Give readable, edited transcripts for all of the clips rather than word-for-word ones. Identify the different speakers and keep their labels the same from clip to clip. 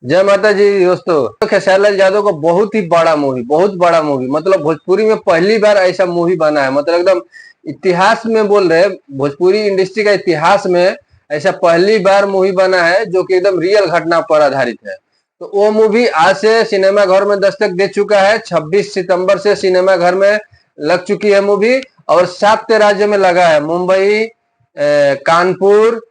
Speaker 1: जय माता जी दोस्तों। तो खेसारी लाल यादव का बहुत बड़ा मूवी मतलब भोजपुरी में पहली बार ऐसा मूवी बना है। मतलब एकदम इतिहास में बोल रहे हैं, भोजपुरी इंडस्ट्री का इतिहास में ऐसा पहली बार मूवी बना है जो कि एकदम रियल घटना पर आधारित है। तो वो मूवी आज से सिनेमा घर में दस्तक दे चुका है। 26 सितंबर से सिनेमा घर में लग चुकी है मूवी और 7 राज्य में लगा है। मुंबई, कानपुर,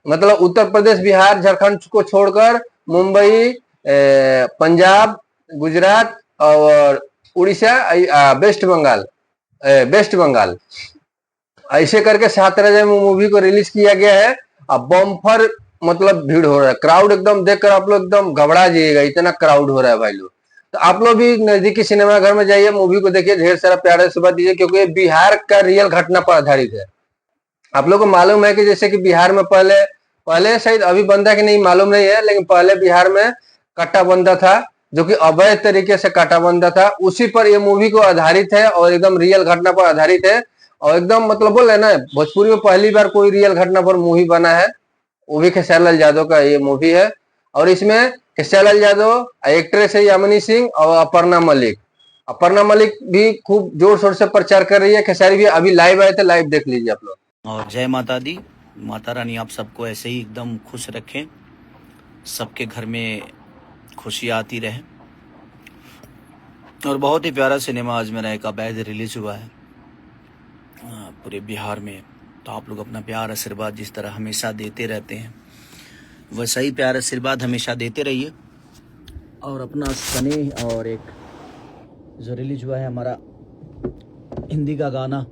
Speaker 1: मतलब उत्तर प्रदेश, बिहार, झारखंड को छोड़कर मुंबई, पंजाब, गुजरात और उड़ीसा, वेस्ट बंगाल ऐसे करके 7 राज्य में मूवी को रिलीज किया गया है। अब बम्फर मतलब भीड़ हो रहा है, क्राउड एकदम देखकर आप लोग एकदम घबरा जाइएगा, इतना क्राउड हो रहा है भाई लोग। तो आप लोग भी नजदीकी सिनेमा घर में जाइए, मूवी को देखिए, ढेर सारा प्यार आशीर्वाद दीजिए, क्योंकि ये बिहार का रियल घटना पर आधारित है। आप लोग को मालूम है कि जैसे कि बिहार में पहले पहले शायद अभी बंदा कि नहीं मालूम नहीं है, लेकिन पहले बिहार में कट्टा बंदा था जो कि अवैध तरीके से काटा बंदा था। उसी पर ये मूवी को आधारित है और एकदम रियल घटना पर आधारित है। और एकदम मतलब बोल रहे ना, भोजपुरी में पहली बार कोई रियल घटना पर मूवी बना है, वो भी खेसारी लाल यादव का ये मूवी है। और इसमें खेसारी लाल यादव, एक्ट्रेस है यामिनी सिंह और अपर्णा मलिक। अपर्णा मलिक भी खूब जोर शोर से प्रचार कर रही है। खेसारी भी अभी लाइव आए थे, लाइव देख लीजिए आप लोग।
Speaker 2: और जय माता दी। माता रानी आप सबको ऐसे ही एकदम खुश रखें, सबके घर में खुशियाँ आती रहे। और बहुत ही प्यारा सिनेमा आज मेरा एक अवैध रिलीज हुआ है पूरे बिहार में। तो आप लोग अपना प्यार आशीर्वाद जिस तरह हमेशा देते रहते हैं, वैसा ही प्यार आशीर्वाद हमेशा देते रहिए। और अपना स्नेह, और एक जो रिलीज हुआ है हमारा हिंदी का गाना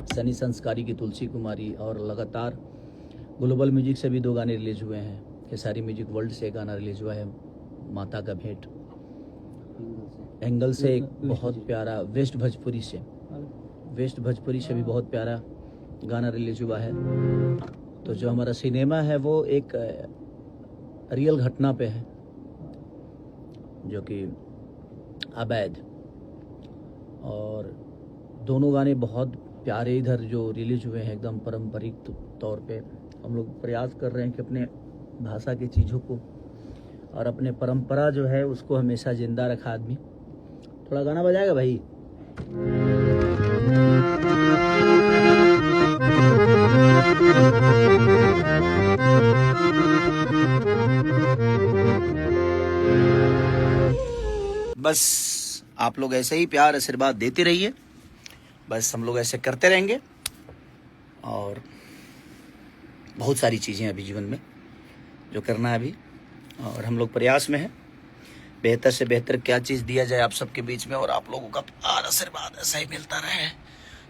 Speaker 2: सनी संस्कारी की तुलसी कुमारी, और लगातार ग्लोबल म्यूजिक से भी 2 गाने रिलीज हुए हैं। खेसारी म्यूजिक वर्ल्ड से एक गाना रिलीज हुआ है माता का भेंट, एंगल से एक बहुत प्यारा, वेस्ट भोजपुरी से भी बहुत प्यारा गाना रिलीज हुआ है। तो जो हमारा सिनेमा है वो एक रियल घटना पे है, जो कि अवैध, और दोनों गाने बहुत प्यारे इधर जो रिलीज हुए हैं एकदम पारंपरिक तौर पे। हम लोग प्रयास कर रहे हैं कि अपने भाषा की चीज़ों को और अपने परंपरा जो है उसको हमेशा जिंदा रखा आदमी। थोड़ा गाना बजाएगा भाई। बस आप लोग ऐसे ही प्यार आशीर्वाद देते रहिए, बस हम लोग ऐसे करते रहेंगे। और बहुत सारी चीज़ें अभी जीवन में जो करना है अभी, और हम लोग प्रयास में हैं बेहतर से बेहतर क्या चीज़ दिया जाए आप सबके बीच में, और आप लोगों का प्यार आशीर्वाद ऐसा ही मिलता रहे।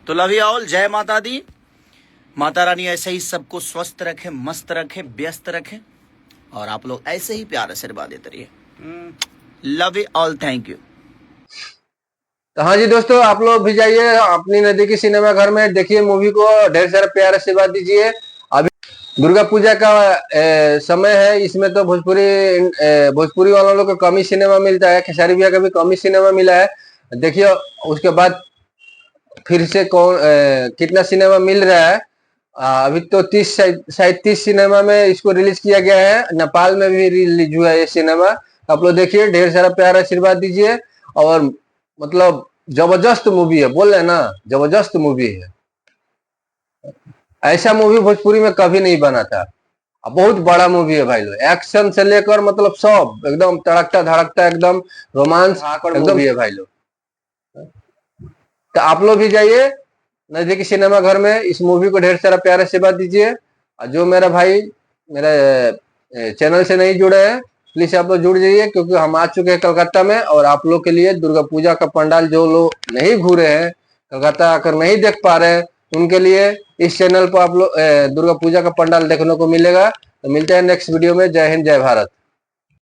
Speaker 2: तो लव यू ऑल, जय माता दी। माता रानी ऐसे ही सबको स्वस्थ रखे, मस्त रखे, व्यस्त रखे, और आप लोग ऐसे ही प्यार आशीर्वाद देते रहिए। Love you all, thank you.
Speaker 1: तो हाँ जी दोस्तों, आप लोग भी जाइए अपनी नजदीकी सिनेमा घर में, देखिए मूवी को, ढेर सारा प्यार आशीर्वाद दीजिए। अभी दुर्गा पूजा का समय है, इसमें तो भोजपुरी वालों लोग को कम ही सिनेमा मिलता है। खेसारी भैया का भी कम ही सिनेमा मिला है। देखिए उसके बाद फिर से कौन कितना सिनेमा मिल रहा है। अभी तो 30 सिनेमा में इसको रिलीज किया गया है। नेपाल में भी रिलीज हुआ है ये सिनेमा। आप लोग देखिए, ढेर सारा प्यार आशीर्वाद दीजिए। और मतलब जबरदस्त मूवी है, बोल रहे ना, जबरदस्त मूवी है। ऐसा मूवी भोजपुरी में कभी नहीं बना था। बहुत बड़ा मूवी है भाई लोग, एक्शन से लेकर मतलब सब एकदम तड़कता धड़कता, एकदम रोमांस एकदम है भाई लोग। तो आप लोग भी जाइए नजदीकी सिनेमा घर में, इस मूवी को ढेर सारा प्यार आशीर्वाद दीजिए। और जो मेरा भाई मेरे चैनल से नहीं जुड़े हैं, प्लीज आप लोग जुड़ जाइए, क्योंकि हम आ चुके हैं कलकत्ता में, और आप लोग के लिए दुर्गा पूजा का पंडाल, जो लोग नहीं घूरे हैं, कलकत्ता आकर नहीं देख पा रहे हैं, उनके लिए इस चैनल पर आप लोग दुर्गा पूजा का पंडाल देखने को मिलेगा। तो मिलते हैं नेक्स्ट वीडियो में। जय हिंद, जय भारत।